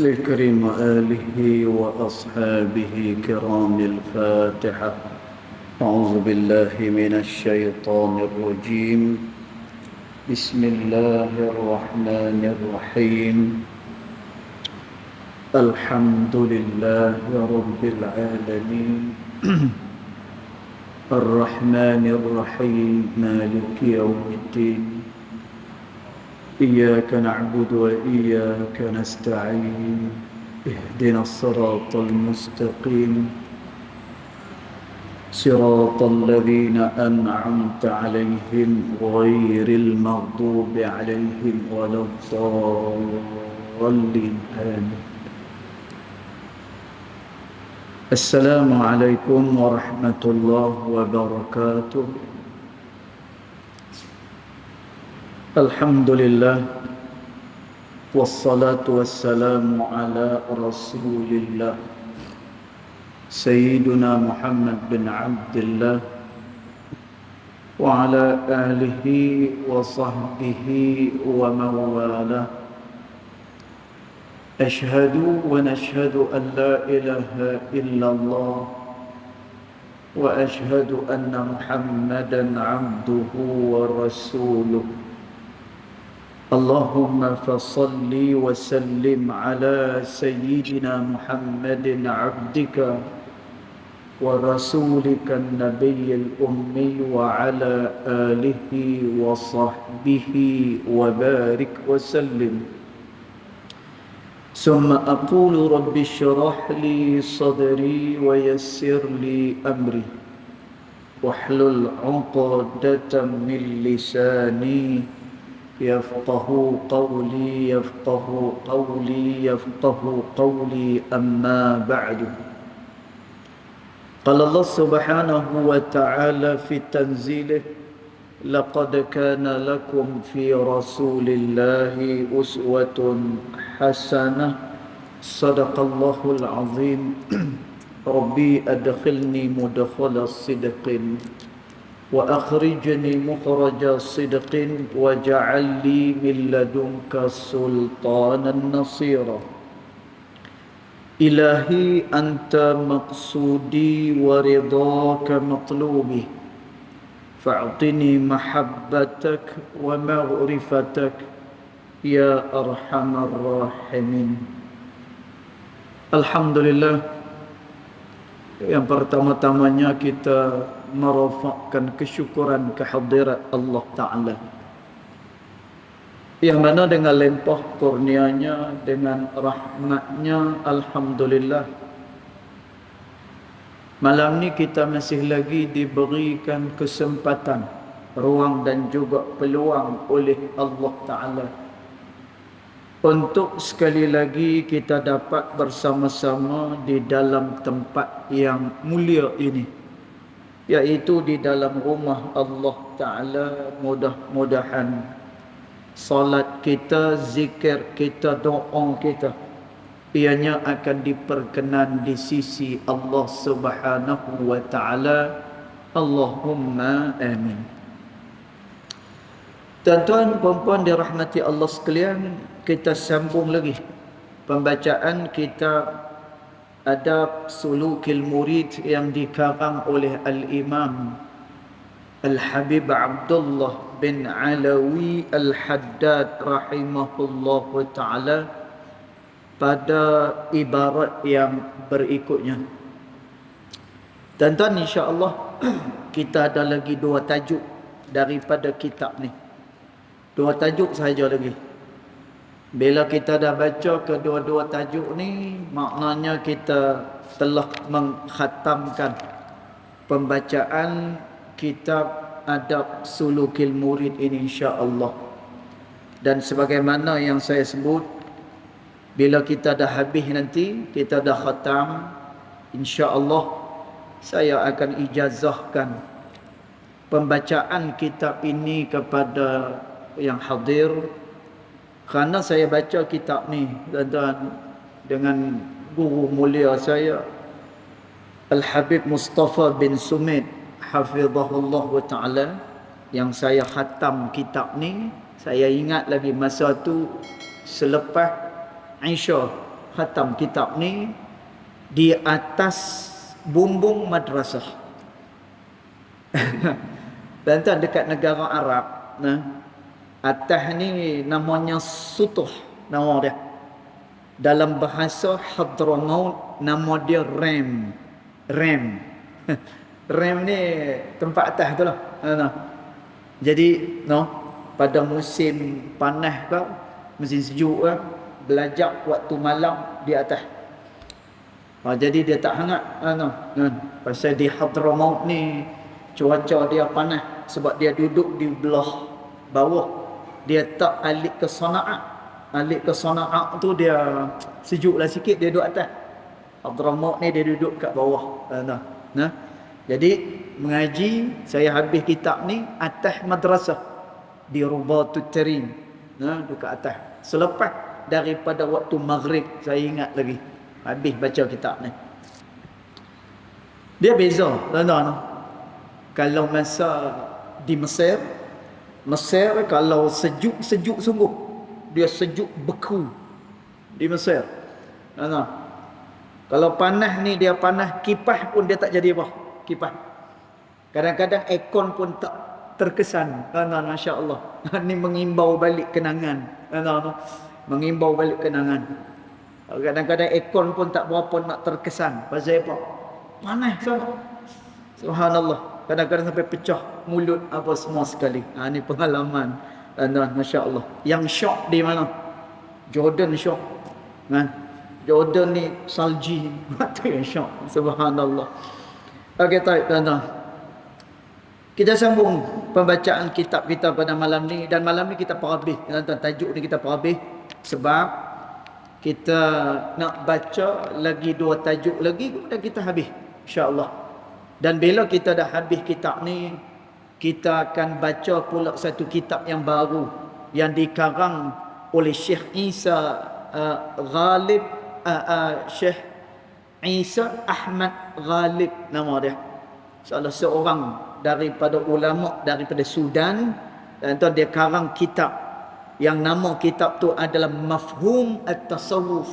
الكريم وآله وأصحابه كرام الفاتحة. أعوذ بالله من الشيطان الرجيم. بسم الله الرحمن الرحيم. الحمد لله رب العالمين الرحمن الرحيم مالك يوم الدين. إياك نعبد وإياك نستعين. اهدنا الصراط المستقيم صراط الذين أنعمت عليهم غير المغضوب عليهم ولا الضالين آمين. السلام عليكم ورحمة الله وبركاته. Alhamdulillah wassalatu wassalamu ala Rasulillah Sayyiduna Muhammad bin Abdullah wa ala alihi wa sahbihi wa mawalah. Ashhadu wa nashhadu an la ilaha illallah wa ashhadu anna Muhammadan abduhu wa rasuluh. Allahumma fasalli wa sallim ala sayyidina Muhammadin abdika wa rasulika nabiyyil ummi wa ala alihi wa sahbihi wa barik wa sallim. Summa aqulu rabbi shrah li sadri wa yassir li amri wahlul 'uqdatam min lisani yafqahu qawli amma ba'du. Qala Allah subhanahu wa ta'ala fi tanzilih laqad kana lakum fi rasulillahi uswatun hasanah. Sadaqallahul azim. Rabbi adkhilni mudkhala sidqin wa akhrijni mukhraja sidqin waj'al li min ladunka sultanan nasira. Ilahi anta maqsudi wa ridaka matlubi fa'tini mahabbatak wa maghrifatak ya arhamar rahimin. Alhamdulillah, yang pertama-tamanya kita merafakkan kesyukuran kehadirat Allah Ta'ala, yang mana dengan limpah kurnianya, dengan rahmatnya, alhamdulillah, malam ni kita masih lagi diberikan kesempatan, ruang dan juga peluang oleh Allah Ta'ala untuk sekali lagi kita dapat bersama-sama di dalam tempat yang mulia ini, yaitu di dalam rumah Allah Ta'ala. Mudah-mudahan salat kita, zikir kita, doa kita ianya akan diperkenan di sisi Allah Subhanahu wa Ta'ala. Allahumma amin. Tuan-tuan, puan-puan dirahmati Allah sekalian, kita sambung lagi pembacaan kitab Adab Sulukil Murid yang dikarang oleh Al-Imam Al-Habib Abdullah bin Alawi Al-Haddad rahimahullahu ta'ala pada ibarat yang berikutnya. Tuan-tuan, insya-Allah kita ada lagi dua tajuk daripada kitab ni. Dua tajuk sahaja lagi. Bila kita dah baca kedua-dua tajuk ni, maknanya kita telah mengkhatamkan pembacaan kitab Adab Sulukil Murid ini, insya-Allah. Dan sebagaimana yang saya sebut, bila kita dah habis nanti, kita dah khatam, insya-Allah saya akan ijazahkan pembacaan kitab ini kepada yang hadir, kerana saya baca kitab ni, tuan-tuan, dengan guru mulia saya Al-Habib Mustafa bin Sumit hafizahullah ta'ala, yang saya khatam kitab ni. Saya ingat lagi masa tu selepas Isya, khatam kitab ni di atas bumbung madrasah. Dan tu dekat negara Arab, nah, atas ni namanya sutuh, nama dia. Dalam bahasa Hadramaut nama dia rem. Rem. Rem ni tempat atas tu lah. Nah. Jadi, no, pada musim panas ke, musim sejuk ke, belajar waktu malam di atas. Jadi dia tak hangat. Pasal di Hadramaut ni cuaca dia panas sebab dia duduk di belah bawah. Dia tak alik ke Sana'a. Alik ke Sana'a tu dia sejuk lah sikit, dia duduk atas. Hadramaut ni dia duduk kat bawah. Jadi mengaji, saya habis kitab ni atas madrasah di Rubatut Tarim. Dekat atas. Selepas daripada waktu maghrib, saya ingat lagi. Habis baca kitab ni. Dia beza, tuan-tuan. Kalau masa di Mesir kalau sejuk sungguh, dia sejuk beku di Mesir. Tuan-tuan. Kalau panas ni dia panas, kipas pun dia tak jadi apa. Kipas. Kadang-kadang aircon pun tak terkesan. Tuan-tuan, masya-Allah. Ni mengimbau balik kenangan. Tuan-tuan. Mengimbau balik kenangan. Kadang-kadang aircon pun tak berapa nak terkesan. Pasal apa? Panas sangat. Subhanallah. Kadang-kadang sampai pecah mulut apa semua sekali. Ni pengalaman. Dan masya-Allah. Yang syok di mana? Jordan syok. Kan? Jordan ni salji. Mata yang syok. Subhanallah. Okey, tuan-tuan. Kita sambung pembacaan kitab kita pada malam ni. Dan malam ni kita parabih. Tuan-tuan, tajuk ni kita parabih. Sebab kita nak baca lagi 2 tajuk lagi, kemudian kita habis, insya-Allah. Dan bila kita dah habis kitab ni, kita akan baca pula satu kitab yang baru yang dikarang oleh Syekh Isa Ghalib, Syekh Isa Ahmad Ghalib nama dia. Salah seorang daripada ulama daripada Sudan, dan tu dia karang kitab yang nama kitab tu adalah Mafhum At-Tasawuf,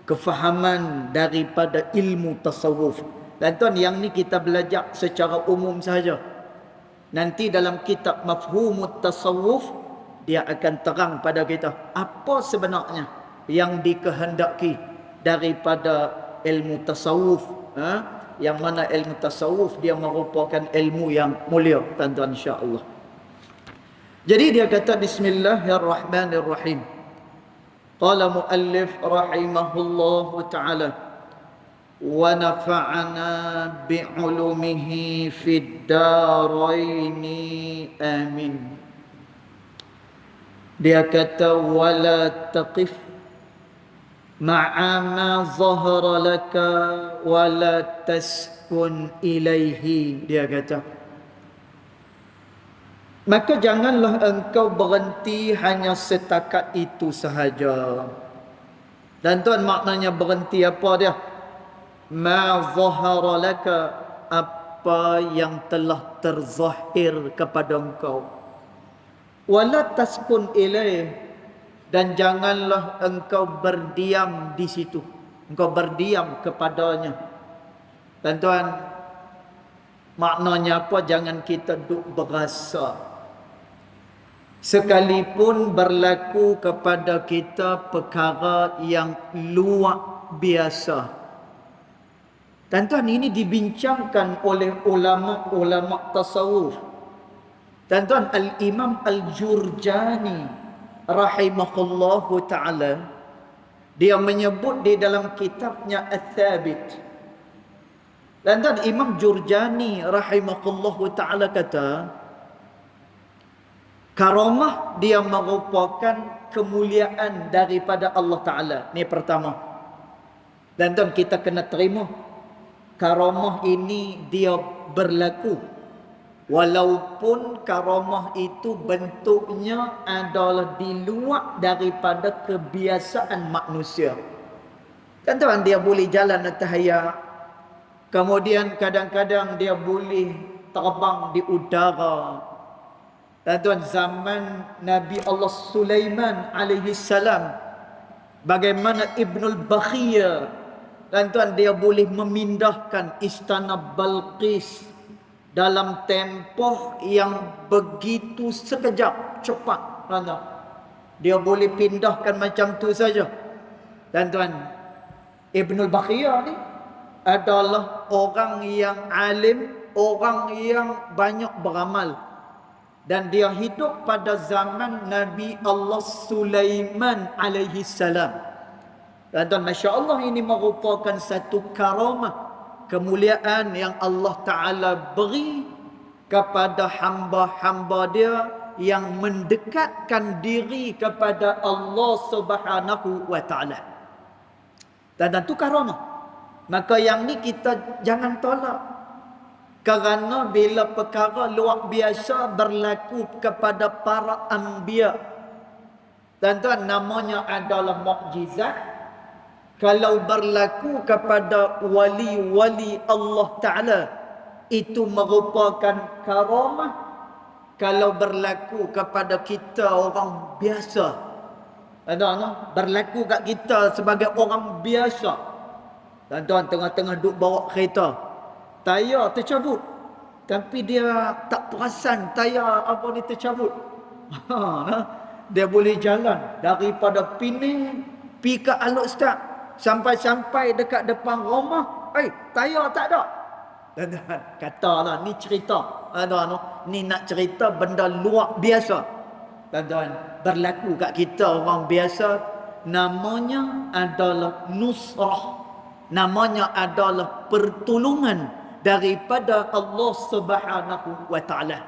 kefahaman daripada ilmu tasawuf. Dan tuan, yang ni kita belajar secara umum sahaja. Nanti dalam kitab Mafhum At-Tasawuf dia akan terang pada kita apa sebenarnya yang dikehendaki daripada ilmu tasawuf. Yang mana ilmu tasawuf dia merupakan ilmu yang mulia, tuan-tuan, insya-Allah. Jadi dia kata bismillahirrahmanirrahim. Qala muallif rahimahullahu ta'ala wa nafa'ana bi'ulumihi fid daraini amin. Dia kata wala taqif ma'a ma zahara laka wala taskun ilaihi. Dia kata, maka janganlah engkau berhenti hanya setakat itu sahaja. Dan tuan, maknanya berhenti apa dia? Ma zahara laka, apa yang telah terzahir kepada engkau. Wala taskun ilaih, dan janganlah engkau berdiam di situ. Engkau berdiam kepadanya. Dan tuan, maknanya apa? Jangan kita duk berasa. Sekalipun berlaku kepada kita perkara yang luar biasa. Dan tuan, ini dibincangkan oleh ulama-ulama tasawuf. Dan tuan, Al-Imam Al-Jurjani rahimahullahu ta'ala, dia menyebut di dalam kitabnya Ats-Tsabit. Dan tuan, Imam Jurjani rahimahullahu ta'ala kata, karamah dia merupakan kemuliaan daripada Allah Ta'ala. Ini pertama. Dan tuan, kita kena terima karamah ini dia berlaku. Walaupun karamah itu bentuknya adalah di luar daripada kebiasaan manusia. Dan tuan, dia boleh jalan atas air. Kemudian kadang-kadang dia boleh terbang di udara. Dan tuan, zaman Nabi Allah Sulaiman alaihi salam, Bagaimana Ibnul Bakhiyar, tuan-tuan, dia boleh memindahkan istana Balqis dalam tempoh yang begitu sekejap, cepat, tuan-tuan. Dia boleh pindahkan macam tu saja. Tuan-tuan, Ibnul Bakhiyar ni adalah orang yang alim, orang yang banyak beramal. Dan dia hidup pada zaman Nabi Allah Sulaiman alaihi salam. Dan Masya Allah, ini merupakan satu karamah, kemuliaan yang Allah Ta'ala beri kepada hamba-hamba dia yang mendekatkan diri kepada Allah Subhanahu wa Ta'ala. Dan itu karamah. Maka yang ni kita jangan tolak. Kerana bila perkara luar biasa berlaku kepada para anbiya, tuan-tuan, namanya adalah mukjizat. Kalau berlaku kepada wali-wali Allah Ta'ala, itu merupakan karamah. Kalau berlaku kepada kita orang biasa, tuan-tuan, berlaku kat kita sebagai orang biasa, tuan-tuan, tengah-tengah duduk bawa kereta, tayar tercabut, tapi dia tak perasan tayar apa ni tercabut. Dia boleh jalan daripada Pening pi ke Alok Start, sampai-sampai dekat depan rumah, tayar tak ada. Dan katalah ni cerita, ni nak cerita benda luar biasa. Tuan-tuan, berlaku kat kita orang biasa, namanya adalah nusrah, namanya adalah pertolongan daripada Allah Subhanahu wa Ta'ala.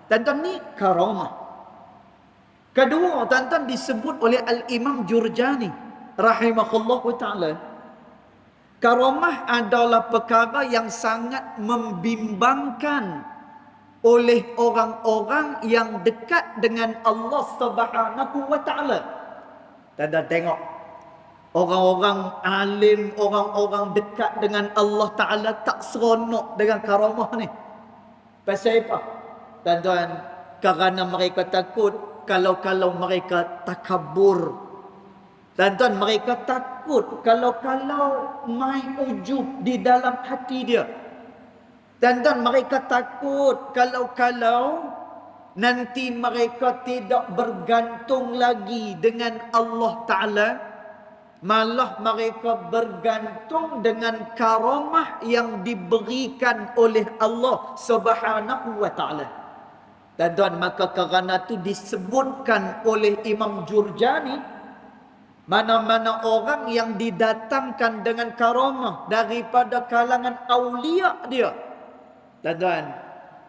Tuan-tuan, ni karamah. Kedua, tuan-tuan, disebut oleh Al-Imam Jurjani rahimahullahu ta'ala, karamah adalah perkara yang sangat membimbangkan oleh orang-orang yang dekat dengan Allah Subhanahu wa Ta'ala. Tuan-tuan tengok, orang-orang alim, orang-orang dekat dengan Allah Ta'ala tak seronok dengan karamah ni. Pasal apa? Tuan-tuan, kerana mereka takut kalau mereka takabur. Tuan-tuan, mereka takut kalau main ujub di dalam hati dia. Tuan-tuan, mereka takut kalau nanti mereka tidak bergantung lagi dengan Allah Ta'ala, malah mereka bergantung dengan karamah yang diberikan oleh Allah Subhanahu wa Ta'ala. Tuan-tuan, maka kerana itu disebutkan oleh Imam Jurjani, mana-mana orang yang didatangkan dengan karamah daripada kalangan awliya dia, tuan-tuan,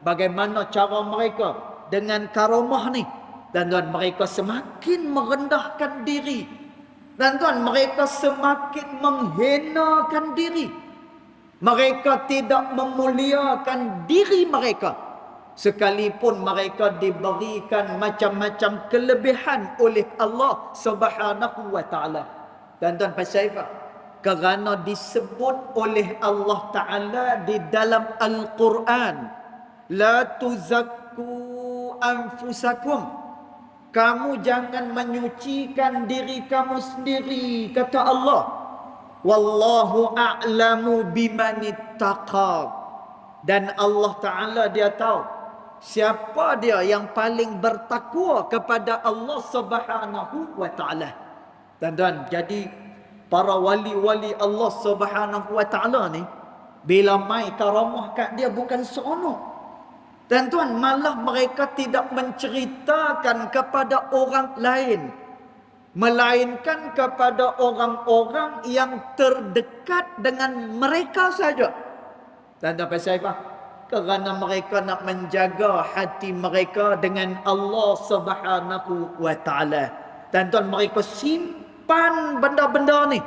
bagaimana cara mereka dengan karamah ni? Tuan-tuan, mereka semakin merendahkan diri. Tuan-tuan, mereka semakin menghinakan diri. Mereka tidak memuliakan diri mereka, sekalipun mereka diberikan macam-macam kelebihan oleh Allah Subhanahu wa Ta'ala. Tuan-tuan, pasal apa? Kerana disebut oleh Allah Ta'ala di dalam Al-Quran, la tuzakku anfusakum, kamu jangan menyucikan diri kamu sendiri, kata Allah. Wallahu a'lamu bimanittaqab, dan Allah Ta'ala dia tahu siapa dia yang paling bertakwa kepada Allah Subhanahu wa Ta'ala. Tuan-tuan, jadi para wali-wali Allah Subhanahu wa Ta'ala ni, bila mai karamah kat dia bukan seronok. Tuan-tuan, malah mereka tidak menceritakan kepada orang lain, melainkan kepada orang-orang yang terdekat dengan mereka saja. Tuan-tuan, pasal apa? Kerana mereka nak menjaga hati mereka dengan Allah Subhanahu wa Ta'ala. Tuan-tuan, mereka simpan benda-benda ni.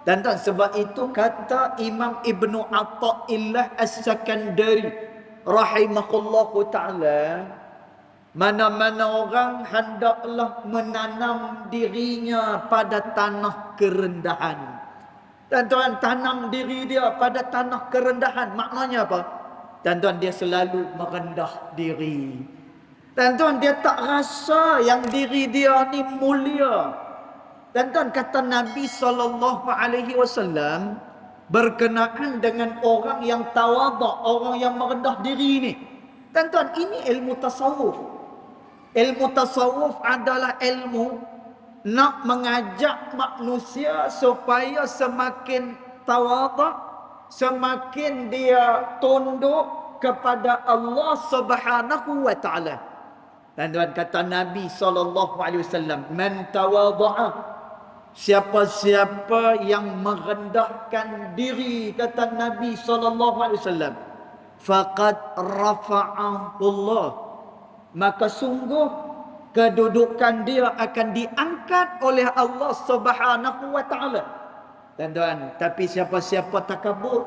Tuan-tuan, sebab itu kata Imam Ibnu Atta'illah As-Sakandari rahimahullahu ta'ala, mana-mana orang hendaklah menanam dirinya pada tanah kerendahan. Tuan-tuan, tanam diri dia pada tanah kerendahan. Maknanya apa? Tuan-tuan, dia selalu merendah diri. Tuan-tuan, dia tak rasa yang diri dia ni mulia. Tuan-tuan, kata Nabi SAW berkenaan dengan orang yang tawaduk, orang yang merendah diri ni. Tuan-tuan, ini ilmu tasawuf. Ilmu tasawuf adalah ilmu nak mengajak manusia supaya semakin tawaduk, semakin dia tunduk kepada Allah Subhanahu wa taala. Tuan-tuan, kata Nabi SAW, man tawadhu'a, siapa-siapa yang merendahkan diri, kata Nabi SAW, faqad rafa'ahu Allah, maka sungguh kedudukan dia akan diangkat oleh Allah Subhanahu wa taala. Tuan-tuan, tapi siapa-siapa takabur,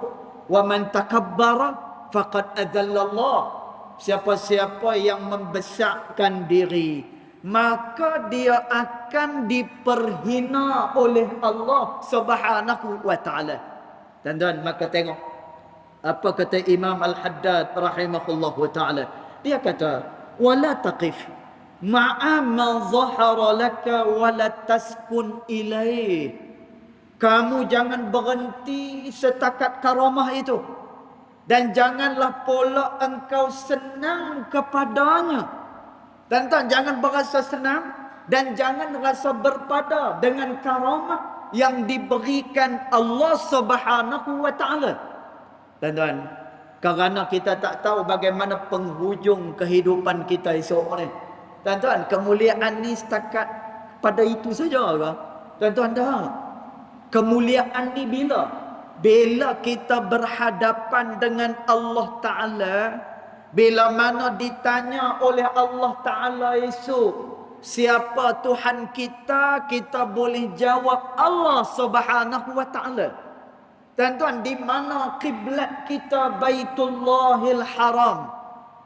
wa man takabbara faqad adallallah, siapa-siapa yang membesarkan diri, maka dia akan diperhina oleh Allah Subhanahu wa taala. Tuan-tuan, maka tengok apa kata Imam Al-Haddad rahimahullahu taala. Dia kata, wala taqif ma'a ma zahara laka wala taskun ilaih. Kamu jangan berhenti setakat karamah itu, dan janganlah pula engkau senang kepadanya. Tuan-tuan, jangan berasa senang dan jangan rasa berpada dengan karamah yang diberikan Allah Subhanahu wa taala. Tuan-tuan, kerana kita tak tahu bagaimana penghujung kehidupan kita esok ni. Tuan-tuan, kemuliaan ni setakat pada itu saja ke? Tuan-tuan, dah. Kemuliaan ni bila? Bila kita berhadapan dengan Allah Ta'ala, bila mana ditanya oleh Allah Ta'ala esok, siapa Tuhan kita, kita boleh jawab Allah Subhanahu wa Ta'ala. Tuan-tuan, di mana kiblat kita? Baitullahil Haram.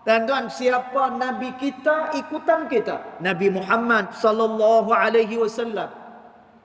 Tuan-tuan, siapa Nabi kita? Ikutan kita Nabi Muhammad sallallahu alaihi wasallam.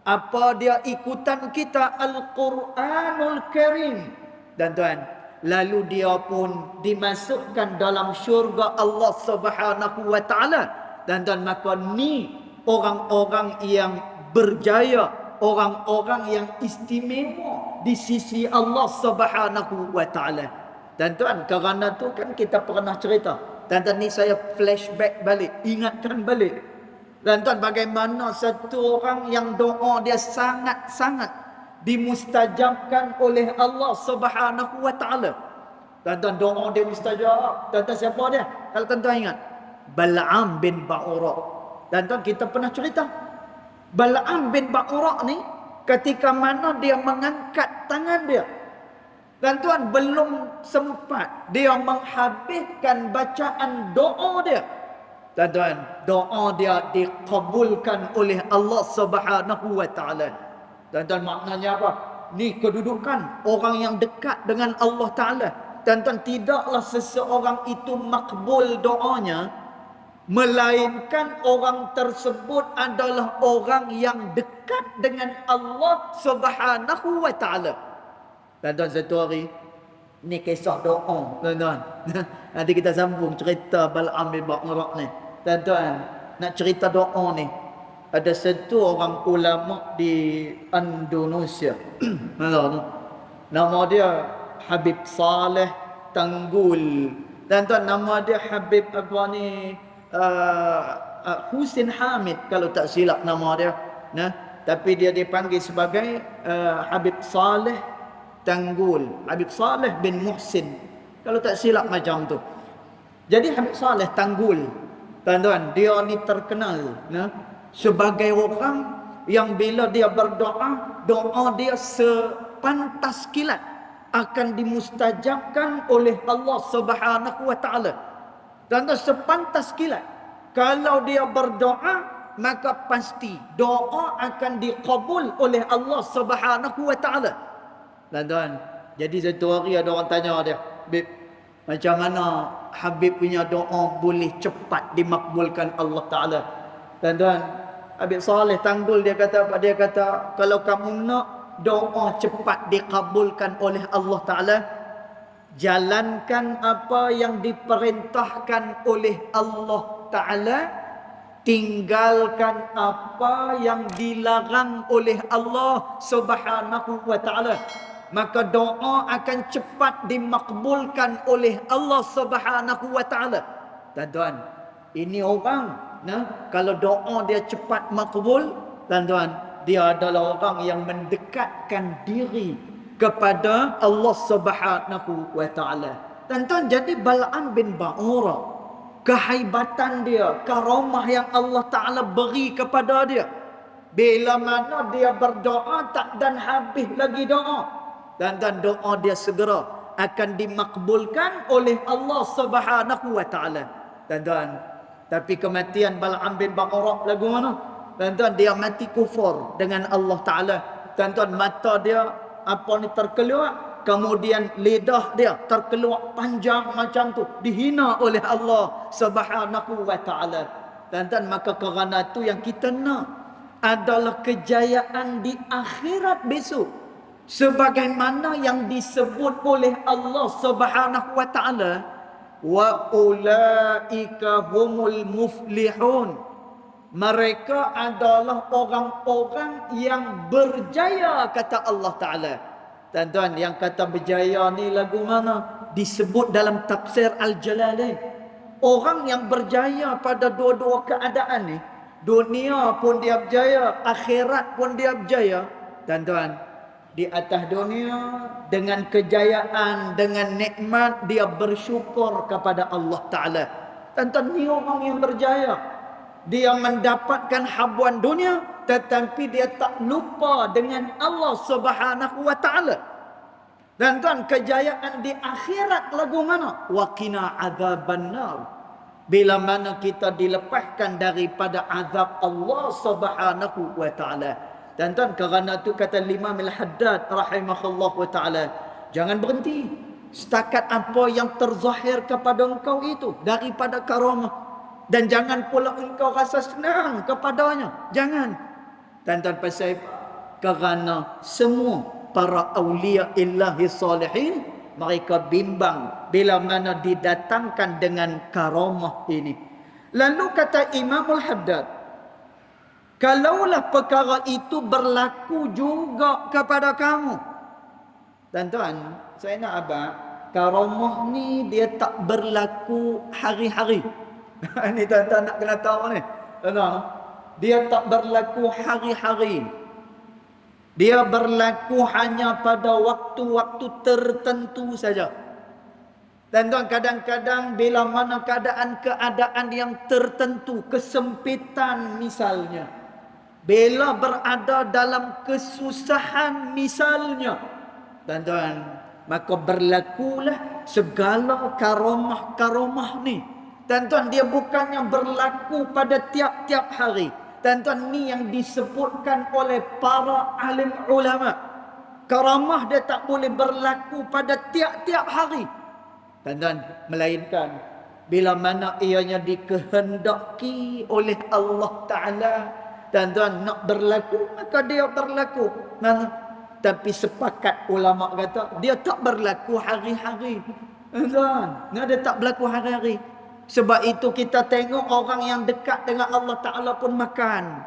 Apa dia ikutan kita? Al-Quranul Karim. Tuan-tuan, lalu dia pun dimasukkan dalam syurga Allah Subhanahu wa taala. Tuan-tuan, maka ni orang-orang yang berjaya, orang-orang yang istimewa di sisi Allah Subhanahu wa taala. Tuan-tuan, kerana tu kan kita pernah cerita. Tuan-tuan, ni saya flashback balik, ingatkan balik. Tuan-tuan, bagaimana satu orang yang doa dia sangat-sangat dimustajabkan oleh Allah Subhanahu wa taala. Tuan-tuan, doa dia mustajab. Tuan-tuan, siapa dia? Kalau tuan-tuan ingat, Bal'am bin Ba'ura. Tuan-tuan, kita pernah cerita. Bal'am bin Ba'ura ni ketika mana dia mengangkat tangan dia, tuan-tuan, belum sempat dia menghabiskan bacaan doa dia, tuan-tuan, doa dia dikabulkan oleh Allah Subhanahu wa taala. Tuan-tuan, maknanya apa? Ni kedudukan orang yang dekat dengan Allah Taala. Tuan-tuan, tidaklah seseorang itu makbul doanya melainkan orang tersebut adalah orang yang dekat dengan Allah Subhanahu wa taala. Tuan-tuan, satu hari ni kisah doa, tuan-tuan. Nanti kita sambung cerita Bal'am bin Ba'ura ni. Tuan-tuan, nak cerita doa ni, ada satu orang ulama di Indonesia. Nama dia Habib Saleh Tanggul. Tuan-tuan, nama dia Habib apa ni, Husin Hamid kalau tak silap nama dia. Nah, tapi dia dipanggil sebagai Habib Saleh Tanggul, Habib Saleh bin Muhsin kalau tak silap macam tu. Jadi Habib Saleh Tanggul, tuan-tuan, dia ni terkenal sebagai orang yang bila dia berdoa, doa dia sepantas kilat akan dimustajabkan oleh Allah Subhanahu wa taala. Tuan-tuan, sepantas kilat. Kalau dia berdoa, maka pasti doa akan dikabul oleh Allah Subhanahu wa taala. Tuan-tuan, jadi satu hari ada orang tanya dia, Habib, macam mana Habib punya doa boleh cepat dimakbulkan Allah Ta'ala? Tuan-tuan, Habib Saleh Tanggul dia kata, kalau kamu nak doa cepat dikabulkan oleh Allah Ta'ala, jalankan apa yang diperintahkan oleh Allah Ta'ala tinggalkan apa yang dilarang oleh Allah Subhanahu wa taala, maka doa akan cepat dimakbulkan oleh Allah Subhanahu wa taala. Tuan-tuan, ini orang, kalau doa dia cepat makbul, tuan-tuan, dia adalah orang yang mendekatkan diri kepada Allah Subhanahu wa taala. Tuan-tuan, jadi Bal'am bin Ba'ura, kehaibatan dia, karamah yang Allah Ta'ala beri kepada dia, bila mana dia berdoa tak dan habis lagi doa, dan doa dia segera akan dimakbulkan oleh Allah Subhanahu wa taala. Tuan-tuan, tapi kematian Bal'am bin Ba'ura lagu mana? Tuan-tuan, dia mati kufur dengan Allah Taala. Tuan-tuan, mata dia terkeluar, kemudian lidah dia terkeluar panjang macam tu, dihina oleh Allah Subhanahu wa taala. Tuan-tuan, maka kerana tu yang kita nak adalah kejayaan di akhirat besok, sebagaimana yang disebut oleh Allah Subhanahu wa taala, wa ulaika humul muflihun. Mereka adalah orang-orang yang berjaya, kata Allah Ta'ala. Tuan-tuan, yang kata berjaya ni lagu mana? Disebut dalam tafsir Al-Jalalain. Orang yang berjaya pada dua-dua keadaan ni, dunia pun dia berjaya, akhirat pun dia berjaya. Tuan-tuan, di atas dunia dengan kejayaan, dengan nikmat, dia bersyukur kepada Allah Ta'ala. Tuan-tuan, ni orang yang berjaya. Dia mendapatkan habuan dunia, tetapi dia tak lupa dengan Allah Subhanahu wa taala. Dan tuan, kejayaan di akhirat lagu mana? Wa qina adzabannar. Bila mana kita dilepaskan daripada azab Allah Subhanahu wa taala. Dan tuan, kerana tu kata Imam Al-Haddad rahimahullah wa taala, jangan berhenti setakat apa yang terzahir kepada engkau itu daripada karamah. Dan jangan pula engkau rasa senang kepadanya. Jangan. Tuan-tuan, pasal kerana semua para awliya illahi salihin, mereka bimbang bila mana didatangkan dengan karamah ini. Lalu kata Imam Al-Haddad, kalaulah perkara itu berlaku juga kepada kamu. Tuan-tuan, saya nak abang, karamah ni dia tak berlaku hari-hari. Ini tuan-tuan nak kena tahu ni. Tuan-tuan, dia tak berlaku hari-hari. Dia berlaku hanya pada waktu-waktu tertentu saja. Tuan-tuan, kadang-kadang bila mana keadaan yang tertentu, kesempitan misalnya, bila berada dalam kesusahan misalnya, tuan-tuan, maka berlakulah segala karamah-karamah ni. Tuan-tuan, dia bukannya berlaku pada tiap-tiap hari. Tuan-tuan, ni yang disebutkan oleh para alim ulama. Karamah dia tak boleh berlaku pada tiap-tiap hari. Tuan-tuan, melainkan bila mana ianya dikehendaki oleh Allah Ta'ala, tuan-tuan, nak berlaku, maka dia berlaku. Tapi sepakat ulama kata, dia tak berlaku hari-hari. Tuan-tuan, dia tak berlaku hari-hari. Sebab itu kita tengok orang yang dekat dengan Allah Ta'ala pun makan.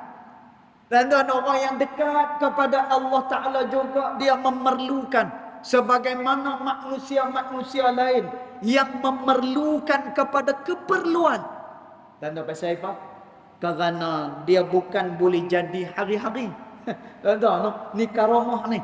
Dan orang yang dekat kepada Allah Ta'ala juga dia memerlukan. Sebagaimana manusia-manusia lain yang memerlukan kepada keperluan. Dan pasal apa? Kerana dia bukan boleh jadi hari-hari. Ni karamah ni.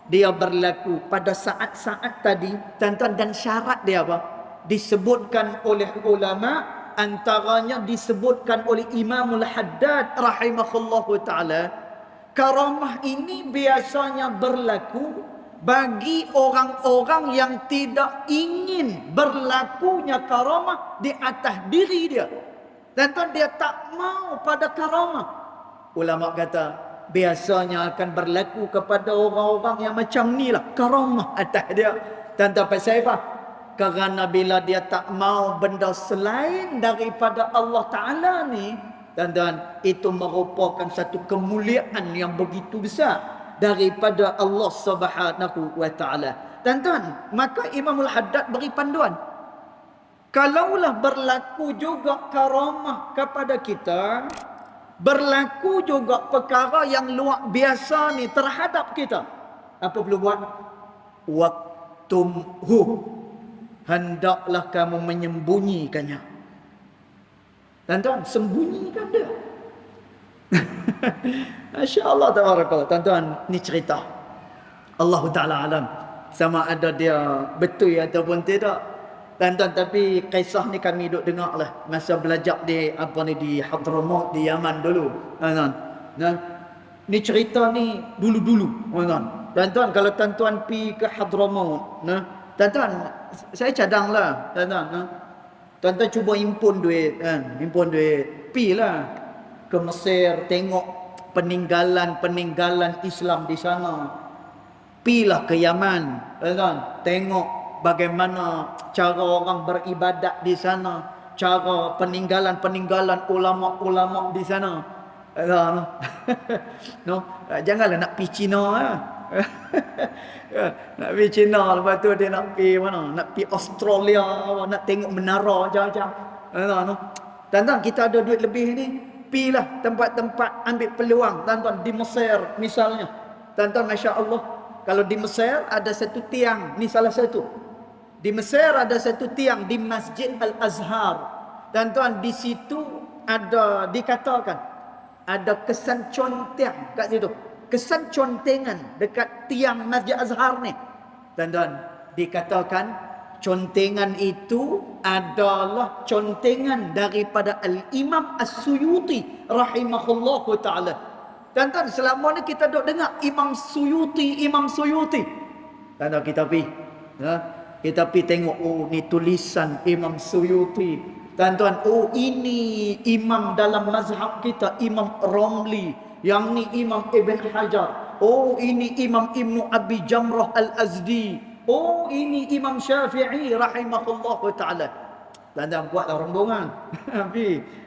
Dia berlaku pada saat-saat tadi. Dan syarat dia apa? Disebutkan oleh ulama, antaranya disebutkan oleh Imam Al-Haddad rahimahullahu ta'ala, karamah ini biasanya berlaku bagi orang-orang yang tidak ingin berlakunya karamah di atas diri dia. Dan dia tak mau pada karamah. Ulama kata biasanya akan berlaku kepada orang-orang yang macam ni lah, karamah atas dia. Dan pasal apa? Kerana bila dia tak mau benda selain daripada Allah Ta'ala ni, dan itu merupakan satu kemuliaan yang begitu besar daripada Allah Subhanahu wa Ta'ala. Dan maka Imam Al-Haddad beri panduan. Kalaulah berlaku juga karamah kepada kita, berlaku juga perkara yang luar biasa ni terhadap kita, apa perlu buat? Waktumhu, hendaklah kamu menyembunyikannya. Tuan-tuan, sembunyikan dia. Masya Allah, tabarakallah. Tuan-tuan, ni cerita Allah Ta'ala alam, sama ada dia betul ataupun tidak. Tuan-tuan, tapi kisah ni kami duk dengar lah masa belajar di di Hadramaut, di Yaman dulu. Tuan-tuan, ni cerita ni dulu-dulu. Tuan-tuan, kalau tuan-tuan pi ke Hadramaut, tuan-tuan, saya cadanglah, tuan-tuan, tuan-tuan cuba impun duit, impun duit, pi lah ke Mesir, tengok peninggalan Islam di sana. Pilah ke Yaman, tuan-tuan, tengok bagaimana cara orang beribadat di sana, cara peninggalan ulama-ulama di sana. No, janganlah nak pergi Cina lah. Nak pergi Cina, lepas tu dia nak pergi mana? Nak pergi Australia, nak tengok menara macam-macam. Tuan-tuan, kita ada duit lebih ni, pilah tempat-tempat, ambil peluang. Tuan-tuan, di Mesir misalnya, tuan-tuan, Masya Allah, kalau di Mesir ada satu tiang, ni salah satu. Di Mesir ada satu tiang di Masjid Al-Azhar. Tuan-tuan, di situ ada dikatakan ada kesan conteng kat situ. Kesan contengan dekat tiang Masjid Azhar ni. Tuan-tuan, dikatakan contengan itu adalah contengan daripada Al-Imam As-Suyuti rahimahullahu ta'ala. Tuan-tuan, selama ni kita duk dengar Imam Suyuti. Tuan-tuan, kita pergi, kita pergi tengok, oh ni tulisan Imam Suyuti. Tuan-tuan, oh ini imam dalam mazhab kita, Imam Romli. Yang ni Imam Ibn Hajar. Oh ini Imam Ibn Abi Jamrah Al-Azdi. Oh ini Imam Syafi'i rahimahullahu ta'ala. Tuan-tuan, buatlah rombongan.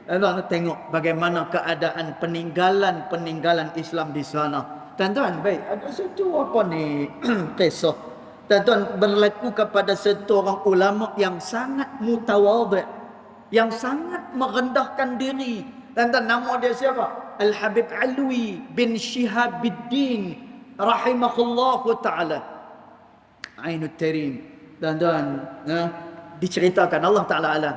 Tuan-tuan, tengok bagaimana keadaan peninggalan Islam di sana. Tuan-tuan, baik, ada satu apa ni kisah. Tuan-tuan, berlaku kepada satu orang ulama yang sangat mutawadhi', yang sangat merendahkan diri. Tuan-tuan, nama dia siapa? Al-Habib Alwi bin Shihabuddin rahimahullahu ta'ala. Ainut Tarim. Tuan-tuan, diceritakan Allah Ta'ala alam,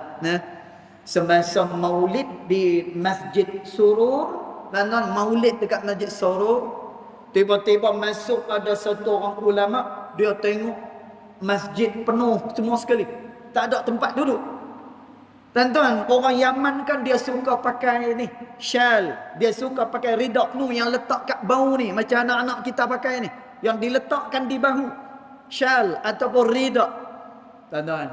semasa maulid di Masjid Surur, tuan-tuan, maulid dekat Masjid Surur, tiba-tiba masuk ada satu orang ulama, dia tengok masjid penuh semua sekali, tak ada tempat duduk. Tuan-tuan, orang Yaman kan dia suka pakai ni syal, dia suka pakai ridak nu yang letak kat bahu ni, macam anak-anak kita pakai ni, yang diletakkan di bahu, syal ataupun ridak. Tuan-tuan,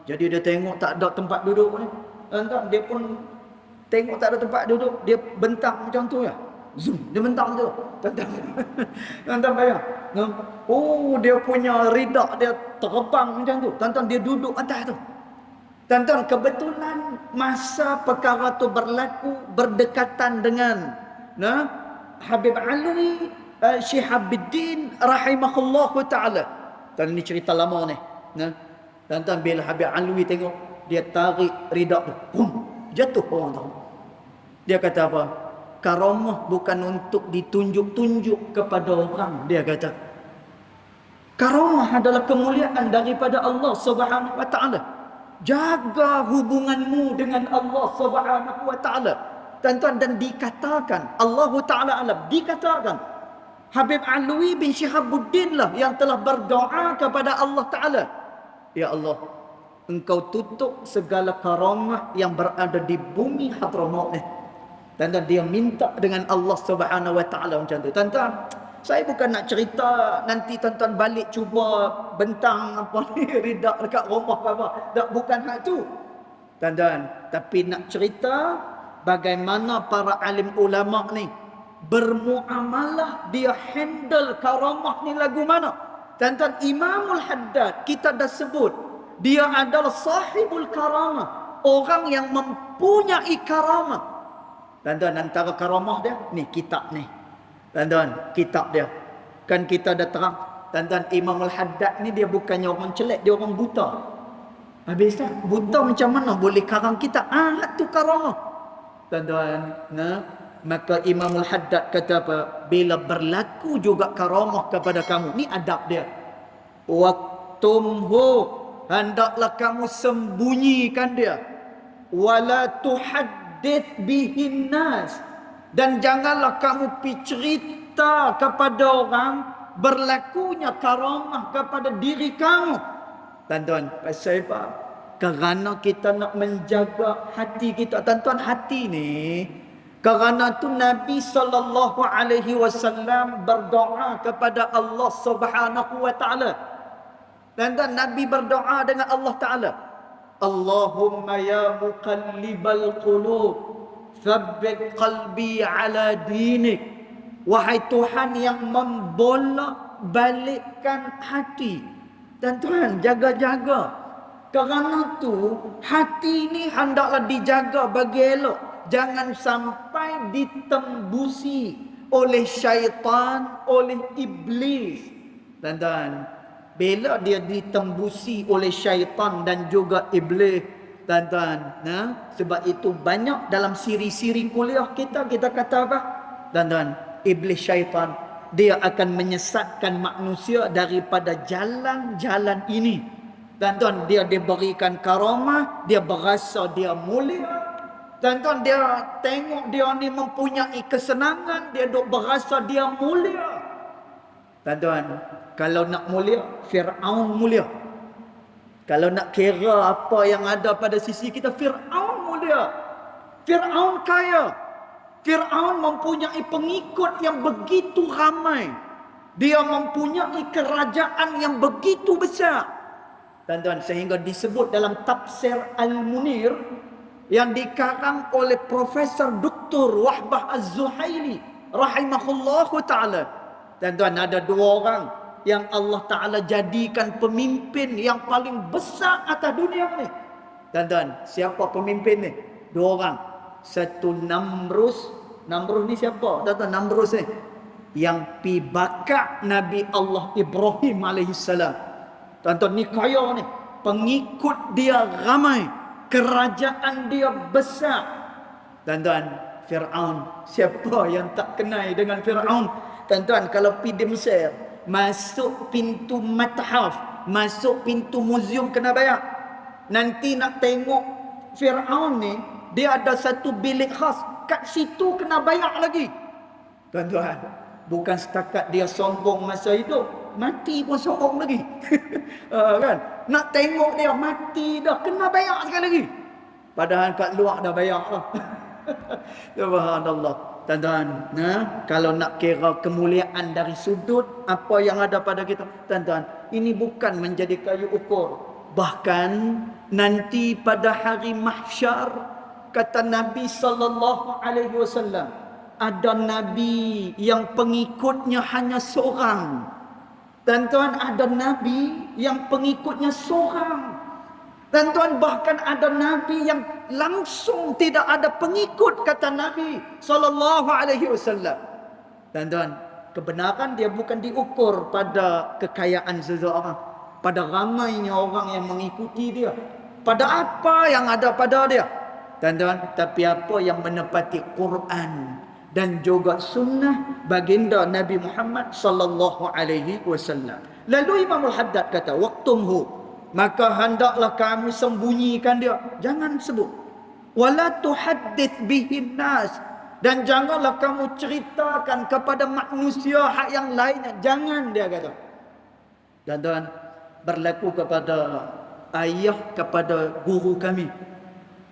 jadi dia tengok tak ada tempat duduk ni. Tuan-tuan, dia pun tengok tak ada tempat duduk, dia bentang macam tu ya. Zoom, dia bentang tu. Tuan-tuan, tuan-tuan bayang. Oh, dia punya ridak dia terbang macam tu. Tuan-tuan, dia duduk atas tu. Tuan-tuan, kebetulan masa perkara tu berlaku berdekatan dengan Habib Alwi Shihabuddin rahimahullahu ta'ala. Tuan, ini cerita lama ni. Tuan-tuan, bila Habib Alwi tengok, dia tarik ridak tu, jatuh orang tu. Dia kata apa? Karamah bukan untuk ditunjuk-tunjuk kepada orang, dia kata. Karamah adalah kemuliaan daripada Allah Subhanahu wa ta'ala. Jaga hubunganmu dengan Allah Subhanahu wa ta'ala. Tuan-tuan, dan dikatakan, Allah Ta'ala alam, dikatakan Habib Alwi bin Shihabuddin lah yang telah berdoa kepada Allah Ta'ala. Ya Allah, Engkau tutup segala karamah yang berada di bumi Hadramaut ni. Tuan-tuan, dia minta dengan Allah Subhanahu wa ta'ala macam tu. Tuan-tuan, saya bukan nak cerita nanti tuan-tuan balik cuba bentang apa ni ridak dekat rumah apa. Tak, bukan hak tu. Tuan-tuan, tapi nak cerita bagaimana para alim ulama ni bermuamalah, dia handle karamah ni lagu mana. Tuan-tuan, Imamul Haddad kita dah sebut, dia adalah sahibul karamah, orang yang mempunyai karamah. Tuan-tuan, antara karamah dia ni kitab ni. Tuan-tuan, kitab dia kan kita dah terang. Tuan-tuan, Imamul Haddad ni dia bukannya orang celak, dia orang buta. Habis dah, buta macam mana boleh karang kita? Tu karamah. Tuan-tuan, maka Imamul Haddad kata apa? Bila berlaku juga karamah kepada kamu. Ni adab dia. Waktumhu, hendaklah kamu sembunyikan dia. Wala tuhaddith bihin nas, dan janganlah kamu pi cerita kepada orang berlakunya karamah kepada diri kamu. Tuan-tuan, pasal apa? Kerana kita nak menjaga hati kita. Tuan-tuan, hati ni, kerana tu Nabi SAW berdoa kepada Allah Subhanahu wa taala. Tuan-tuan, Nabi berdoa dengan Allah Taala. Allahumma ya muqallibal qulub, tsabbit qalbi ala dinik. Wahai Tuhan yang membolak balikkan hati. Tuan-tuan, jaga-jaga. Kerana tu hati ni hendaklah dijaga bagi elok. Jangan sampai ditembusi oleh syaitan, oleh iblis. Tuan-tuan, bila dia ditembusi oleh syaitan dan juga iblis, tuan-tuan, sebab itu banyak dalam siri-siri kuliah kita kata apa? Tuan-tuan, iblis syaitan, dia akan menyesatkan manusia daripada jalan-jalan ini. Tuan-tuan, dia diberikan karamah, dia berasa dia mulia. Tuan-tuan, dia tengok dia ni mempunyai kesenangan, dia duk berasa dia mulia. Tuan-tuan, kalau nak mulia, Fir'aun mulia. Kalau nak kira apa yang ada pada sisi kita, Fir'aun mulia. Fir'aun kaya. Fir'aun mempunyai pengikut yang begitu ramai. Dia mempunyai kerajaan yang begitu besar. Tuan-tuan, sehingga disebut dalam tafsir Al-Munir yang dikarang oleh Profesor Dr. Wahbah Az-Zuhaili rahimahullahu ta'ala. Tuan-tuan, ada dua orang yang Allah Ta'ala jadikan pemimpin yang paling besar atas dunia ni. Tuan-tuan, siapa pemimpin ni? Dua orang. Satu Namrus. Namrus ni siapa? Tuan-tuan, Namrus ni yang pi bakar Nabi Allah Ibrahim alaihissalam. Tuan-tuan, ni kaya ni. Pengikut dia ramai. Kerajaan dia besar. Tuan-tuan, Fir'aun. Siapa yang tak kenal dengan Fir'aun? Tuan-tuan, kalau pi di Mesir, masuk pintu Mathaf, masuk pintu muzium kena bayar. Nanti nak tengok Fir'aun ni, dia ada satu bilik khas. Kat situ kena bayar lagi. Tuan-tuan, bukan setakat dia sombong masa hidup, mati pun sombong lagi. Kan? Nak tengok dia mati dah, kena bayar sekali lagi. Padahal kat luar dah bayar lah. Subhanallah. Tuan-tuan, kalau nak kira kemuliaan dari sudut apa yang ada pada kita, tuan-tuan, ini bukan menjadi kayu ukur. Bahkan nanti pada hari mahsyar, kata Nabi SAW, ada Nabi yang pengikutnya hanya seorang. Tuan-tuan, ada Nabi yang pengikutnya seorang. Tuan-tuan, bahkan ada Nabi yang langsung tidak ada pengikut, kata Nabi SAW. Tuan-tuan, kebenaran dia bukan diukur pada kekayaan seseorang, pada ramainya orang yang mengikuti dia, pada apa yang ada pada dia. Tuan-tuan, tapi apa yang menepati Quran dan juga sunnah baginda Nabi Muhammad sallallahu alaihi wasallam. Lalu Imamul Haddad kata, "Waqtumhu," maka hendaklah kamu sembunyikan dia, jangan sebut. "Wala tuhaddits bihin nas," dan janganlah kamu ceritakan kepada manusia hak yang lainnya, jangan, dia kata. Tuan-tuan, berlaku kepada ayah kepada guru kami.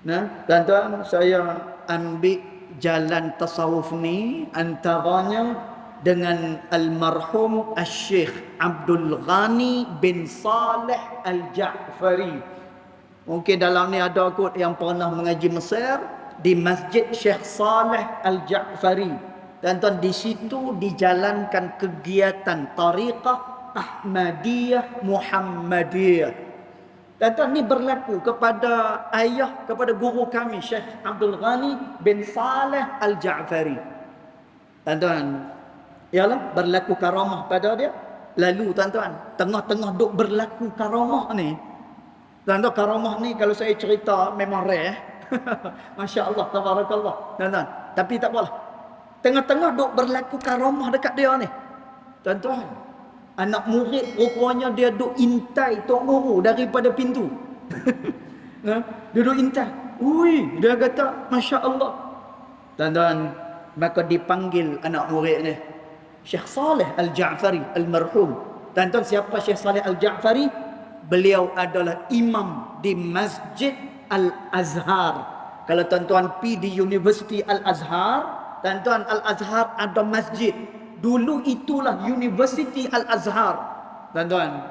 Tuan-tuan, saya ambil jalan tasawuf ni antaranya dengan almarhum Al-Syekh Abdul Ghani bin Saleh Al-Ja'fari. Mungkin dalam ni ada kot yang pernah mengaji Mesir di Masjid Syekh Saleh Al-Ja'fari. Tuan-tuan, di situ dijalankan kegiatan tariqah Ahmadiyah Muhammadiyah. Tuan-tuan, ni berlaku kepada ayah, kepada guru kami Syekh Abdul Ghani bin Saleh Al-Ja'fari. Tuan-tuan, ialah berlaku karamah pada dia. Lalu tuan-tuan, tengah-tengah duk berlaku karamah ni, Dan karamah ni kalau saya cerita memang rare. Masya Allah, tabarakallah. Tuan-tuan. Tapi tak apalah. Tengah-tengah duk berlaku karamah dekat dia ni. Tuan-tuan. Anak murid rupanya dia duk intai tok guru daripada pintu. Dia duk intai. Ui, dia kata, Masya Allah. Tuan-tuan, maka dipanggil anak murid ni. Syekh Saleh Al-Ja'fari Al-Marhum. Tuan-tuan, siapa Syekh Saleh Al-Ja'fari? Beliau adalah imam di Masjid Al-Azhar. Kalau tuan-tuan pergi di University Al-Azhar, tuan-tuan, Al-Azhar ada masjid. Dulu itulah University Al-Azhar. Tuan-tuan,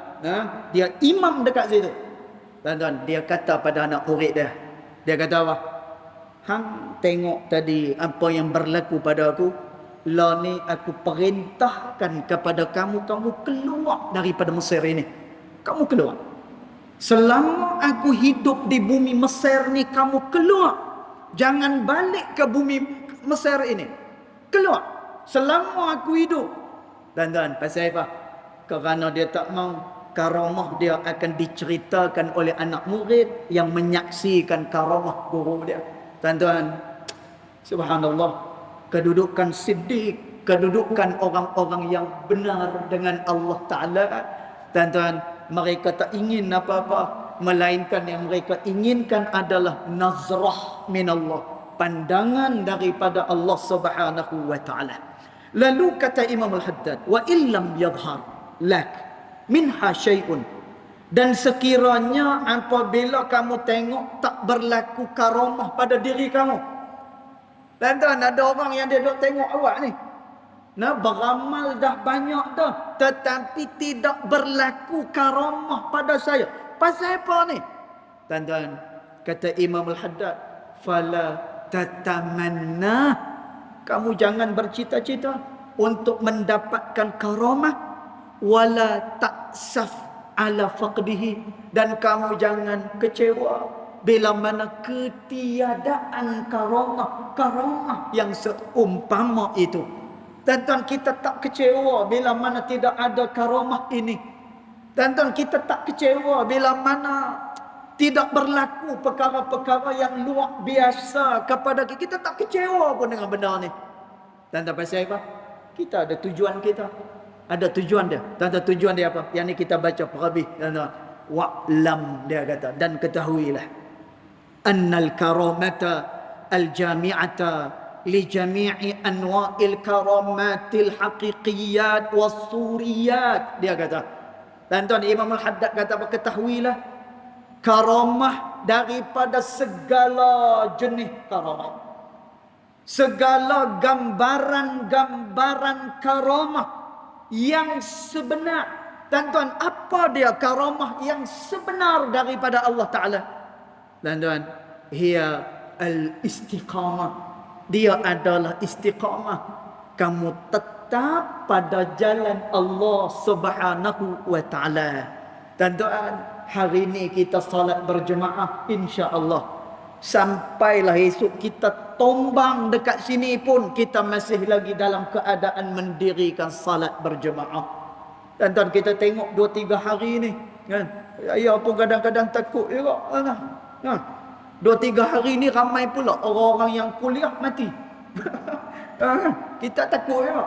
dia imam dekat situ. Tuan-tuan, dia kata pada anak murid dia. Dia kata apa? Hang tengok tadi apa yang berlaku pada aku. Lah ni aku perintahkan kepada kamu, kamu keluar daripada Mesir ini. Kamu keluar. Selama aku hidup di bumi Mesir ni, kamu keluar. Jangan balik ke bumi Mesir ini. Keluar. Selama aku hidup. Dan pasal apa? Kerana dia tak mau karamah dia akan diceritakan oleh anak murid yang menyaksikan karamah guru dia. Tuan-tuan, subhanallah, kedudukan siddiq, kedudukan orang-orang yang benar dengan Allah Ta'ala. Tuan-tuan, mereka tak ingin apa-apa, melainkan yang mereka inginkan adalah nazrah minallah, pandangan daripada Allah Subhanahu wa Ta'ala. Lalu kata Imam Al-Haddad, wa illam yadhhar lak minha syai'un, dan sekiranya apabila kamu tengok tak berlaku karamah pada diri kamu. Tuan-tuan, ada orang yang dia duk tengok awak ni, beramal dah banyak dah, tetapi tidak berlaku karamah pada saya. Pasal apa ni? Tuan-tuan, kata Imam Al-Haddad, fala tatamanna, kamu jangan bercita-cita untuk mendapatkan karamah, wala taksaf ala faqdihi, dan kamu jangan kecewa bila mana ketiadaan karamah yang seumpama itu. Tuan-tuan, kita tak kecewa bila mana tidak ada karamah ini. Tuan-tuan, kita tak kecewa bila mana tidak berlaku perkara-perkara yang luar biasa kepada kita. Kita tak kecewa pun dengan benda ni. Tuan-tuan, pasal apa? Kita ada tujuan kita. Ada tujuan dia. Tuan-tuan, tujuan dia apa? Yang ni kita baca perhabis. Tuan-tuan, wa'lam, dia kata, dan ketahuilah annal karamata al-jami'ata li jami'i anwa'il karamatil haqiqiyat was-suriyat. Dia kata, tuan-tuan, Imam Al-Haddad kata apa? Ketahuilah, karamah daripada segala jenis karamah, segala gambaran-gambaran karamah yang sebenar. Tuan-tuan, apa dia karamah yang sebenar daripada Allah Ta'ala? Tuan-tuan, hiya al-istiqamah. Dia adalah istiqamah. Kamu tetap pada jalan Allah Subhanahu wa Ta'ala. Tuan-tuan, hari ini kita salat berjemaah, insya-Allah. Sampailah esok kita tombang dekat sini pun kita masih lagi dalam keadaan mendirikan salat berjemaah. Tuan-tuan, kita tengok 2-3 hari ni, kan? Ya pun kadang-kadang takut juga, kan? 2-3 hari ni ramai pula orang-orang yang kuliah mati. Kita takut juga,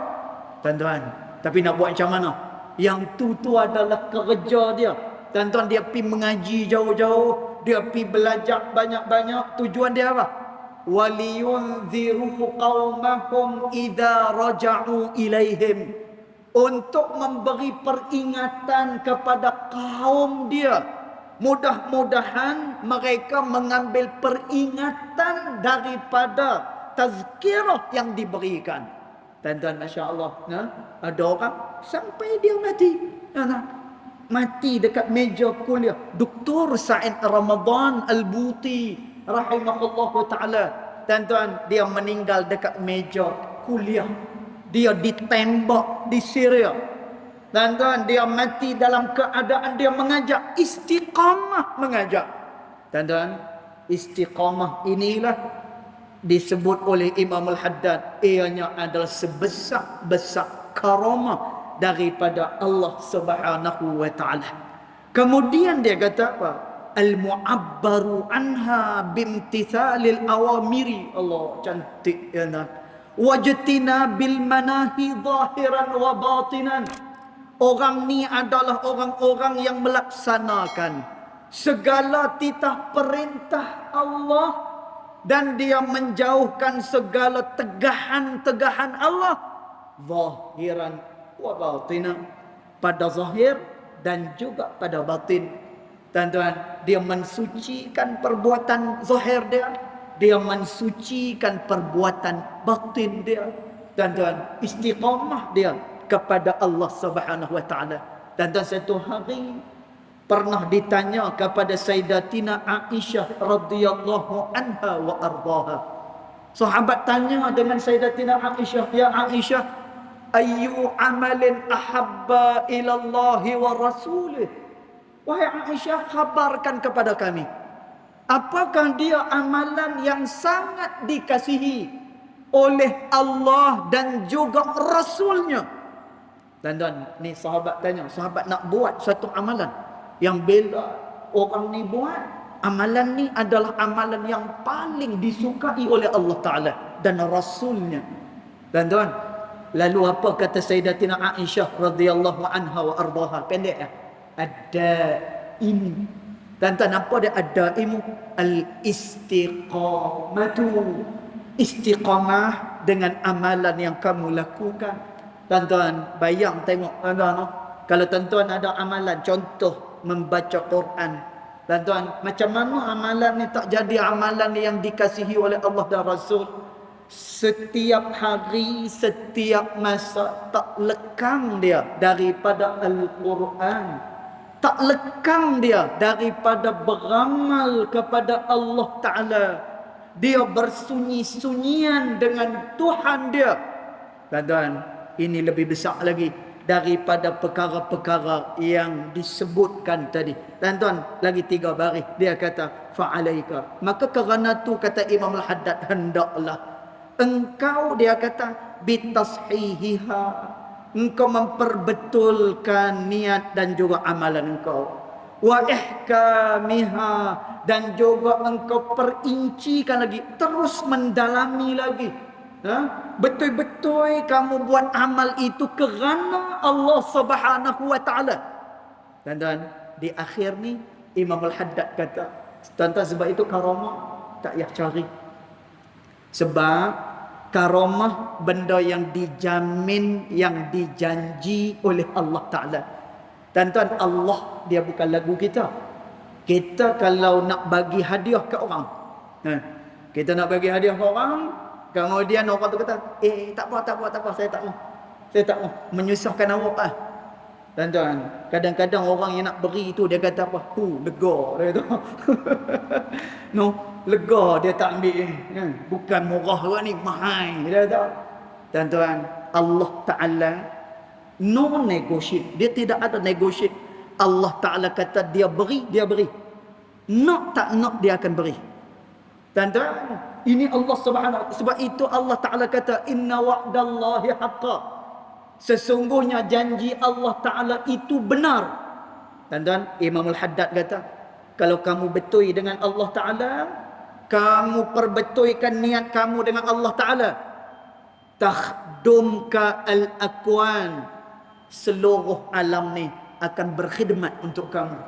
tuan-tuan. Tapi nak buat macam mana? Yang tu adalah kerja dia. Tuan-tuan, dia pergi mengaji jauh-jauh, dia pergi belajar banyak-banyak. Tujuan dia apa? Waliyunziru qaumahum idza raja'u ilaihim, untuk memberi peringatan kepada kaum dia. Mudah-mudahan mereka mengambil peringatan daripada tazkirah yang diberikan. Tuan-tuan, Masya Allah, ada orang sampai dia mati. Mati dekat meja kuliah. Dr. Said Ramadan Al-Buti rahimahullah ta'ala. Tuan-tuan, dia meninggal dekat meja kuliah. Dia ditembak di Syria. Tuan-tuan, dia mati dalam keadaan dia mengajak, istiqamah mengajak. Tuan-tuan, istiqamah inilah disebut oleh Imam Al-Haddad, ianya adalah sebesar-besar karamah daripada Allah Subhanahu wa Ta'ala. Kemudian dia kata apa? al-mu'abbaru anha bimtithalil awamiri. Allah, cantik ya nak. Wajtina bil manahi zahiran wa batinan. Orang ni adalah orang-orang yang melaksanakan segala titah perintah Allah, dan dia menjauhkan segala tegahan-tegahan Allah, zahiran wa batinan, pada zahir dan juga pada batin. Tuan-tuan, dia mensucikan perbuatan zahir dia, dia mensucikan perbuatan batin dia. Tuan-tuan, istiqamah dia kepada Allah Subhanahu wa taala. Dan satu hari pernah ditanya kepada Sayyidatina Aisyah radhiyallahu anha wa ardaha. Sahabat tanya dengan Sayyidatina Aisyah, "Ya Aisyah, ayyu amalin ahabba ila Allah wa rasulih?" Wahai Aisyah, khabarkan kepada kami, apakah dia amalan yang sangat dikasihi oleh Allah dan juga Rasulnya? Dan ni sahabat tanya, sahabat nak buat satu amalan yang bila orang ni buat, amalan ni adalah amalan yang paling disukai oleh Allah Ta'ala dan Rasulnya. Tuan-tuan, lalu apa kata Sayyidatina Aisyah radhiyallahu anha wa ardaha? Pendek ya? Ad-daim. Tuan-tuan, apa dia ad-daim? Al-istiqamatu. Istiqamah dengan amalan yang kamu lakukan. Tuan-tuan, bayang tengok tuan-tuan, kalau tuan-tuan ada amalan, contoh membaca Quran. Tuan-tuan, macam mana amalan ni tak jadi amalan yang dikasihi oleh Allah dan Rasul? Setiap hari, setiap masa tak lekang dia daripada Al-Quran, tak lekang dia daripada beramal kepada Allah Ta'ala. Dia bersunyi-sunyian dengan Tuhan dia. Tuan-tuan, ini lebih besar lagi daripada perkara-perkara yang disebutkan tadi. Tuan-tuan, lagi 3 baris. Dia kata, fa'alaika. Maka kerana tu, kata Imam Al-Haddad, hendaklah engkau, dia kata, bitashihiha, engkau memperbetulkan niat dan juga amalan engkau. Wa ihkamiha, dan juga engkau perincikan lagi, terus mendalami lagi. Betul-betul kamu buat amal itu kerana Allah Subhanahu wa taala. Tuan-tuan, di akhir ni Imam Al-Haddad kata, tuan-tuan, sebab itu karamah tak payah cari. Sebab karamah benda yang dijamin, yang dijanji oleh Allah Ta'ala. Tuan-tuan, Allah dia bukan lagu kita. Kita kalau nak bagi hadiah ke orang, kita nak bagi hadiah ke orang, kemudian orang tu kata, tak apa, saya tak mau menyusahkan awak lah. Tuan-tuan, kadang-kadang orang yang nak beri tu, dia kata apa? Lega, dia kata. No, lega, dia tak ambil. Bukan murah lah ni, mahal, dia kata. Tuan-tuan, Allah Ta'ala no negotiate. Dia tidak ada negotiate. Allah Ta'ala kata dia beri, dia beri. Nak tak nak, dia akan beri. Tuan-tuan, ini Allah Subhanahu. Sebab itu Allah Ta'ala kata, inna wa'dallahi haqqa. Sesungguhnya janji Allah Ta'ala itu benar. Tuan-tuan, Imam Al-Haddad kata, kalau kamu betul dengan Allah Ta'ala, kamu perbetulkan niat kamu dengan Allah Ta'ala, takhdumka al-akwan, seluruh alam ni akan berkhidmat untuk kamu.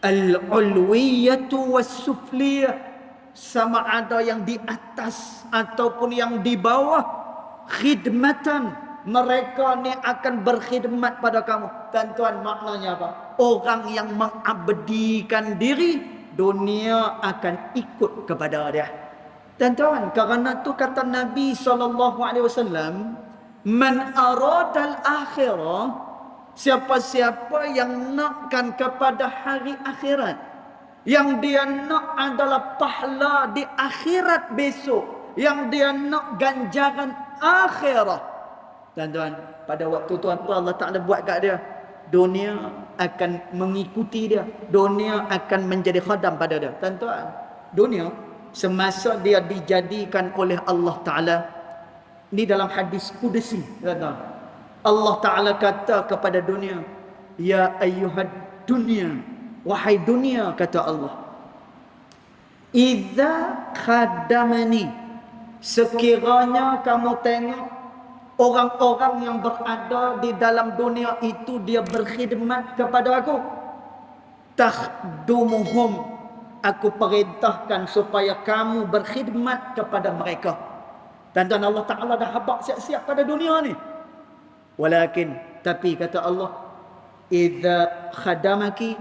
Al-ulwiyatu was-sufliyah, sama ada yang di atas ataupun yang di bawah, khidmatan, mereka ni akan berkhidmat pada kamu. Tuan-tuan, maknanya apa? Orang yang mengabdikan diri, dunia akan ikut kepada dia. Tuan-tuan, kerana tu kata Nabi SAW, man aradal akhirah, siapa-siapa yang nakkan kepada hari akhirat, yang dia nak adalah pahala di akhirat besok, yang dia nak ganjaran akhirat. Tuan-tuan, pada waktu Tuhan Allah Ta'ala buat kat dia, dunia akan mengikuti dia, dunia akan menjadi khadam pada dia. Tuan-tuan, dunia semasa dia dijadikan oleh Allah Ta'ala, ini dalam hadis Qudsi, tuan-tuan, Allah Ta'ala kata kepada dunia, ya ayyuhad dunya wahai dunia, kata Allah, idza khadamani, sekiranya kamu tengok orang-orang yang berada di dalam dunia itu dia berkhidmat kepada aku, takhdumuhum, aku perintahkan supaya kamu berkhidmat kepada mereka. Dan Allah Ta'ala dah habaq siap-siap pada dunia ni. Walakin, tapi kata Allah, idza khadamaki,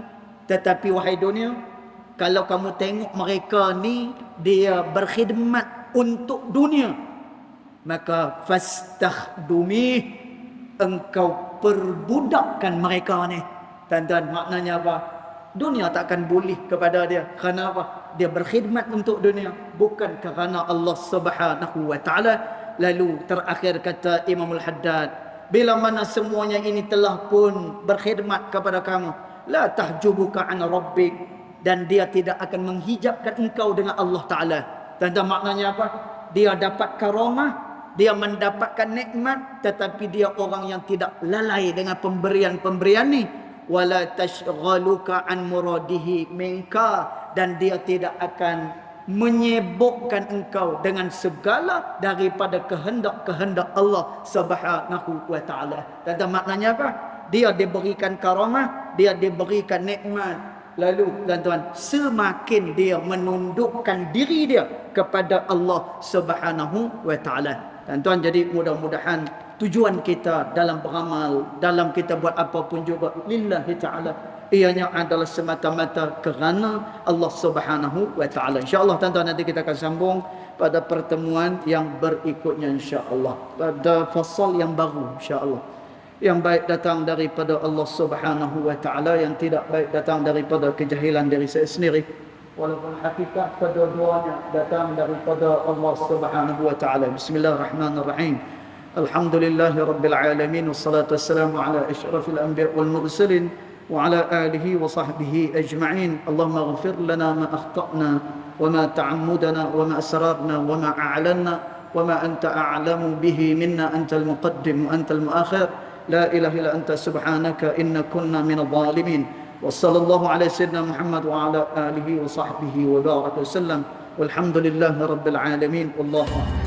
tetapi wahai dunia, kalau kamu tengok mereka ni dia berkhidmat untuk dunia, maka fastakhdumi, engkau perbudakkan mereka ni. Tuan-tuan, maknanya apa? Dunia takkan boleh kepada dia. Kerana apa? Dia berkhidmat untuk dunia, bukan kerana Allah Subhanahu wa ta'ala. Lalu terakhir kata Imam Al-Haddad, bila mana semuanya ini telah pun berkhidmat kepada kamu, la tahjubuka an rabbik, dan dia tidak akan menghijabkan engkau dengan Allah Ta'ala. Dan maknanya apa? Dia dapat karamah, dia mendapatkan nikmat, tetapi dia orang yang tidak lalai dengan pemberian-pemberian ni. Wala tashghaluka an muradihi minka, dan dia tidak akan menyibukkan engkau dengan segala daripada kehendak-kehendak Allah Subhanahu wa ta'ala. Dan maknanya apa? Dia diberikan karamah, dia diberikan nikmat. Lalu tuan-tuan, semakin dia menundukkan diri dia kepada Allah Subhanahu wa ta'ala. Tuan-tuan, jadi mudah-mudahan tujuan kita dalam beramal, dalam kita buat apapun juga, lillahi ta'ala, ianya adalah semata-mata kerana Allah Subhanahu wa ta'ala. InsyaAllah tuan-tuan, nanti kita akan sambung pada pertemuan yang berikutnya, insyaAllah, pada fasal yang baru, insyaAllah. Yang baik datang daripada Allah Subhanahu wa ta'ala, yang tidak baik datang daripada kejahilan diri saya sendiri, walaupun hakikat kedua-duanya datang daripada Allah Subhanahu wa ta'ala. Bismillahirrahmanirrahim. Alhamdulillahi rabbil alamin, wassalatu wassalamu ala asyrafil anbiya wal mursalin wa ala alihi wa sahbihi ajma'in. Allahumma ighfir lana ma akhtana wa ma ta'ammudana wa ma asrarna wa ma a'lanna wa ma anta a'lamu bihi minna, antal muqaddim wa antal muakhir. La ilaha illa anta subhanaka inna kunna minadh dhalimin. Wa sallallahu ala sayyidina Muhammad wa ala alihi wa sahbihi wa baraka wasallam. Walhamdulillahi rabbil alamin. Wallahu a'lam.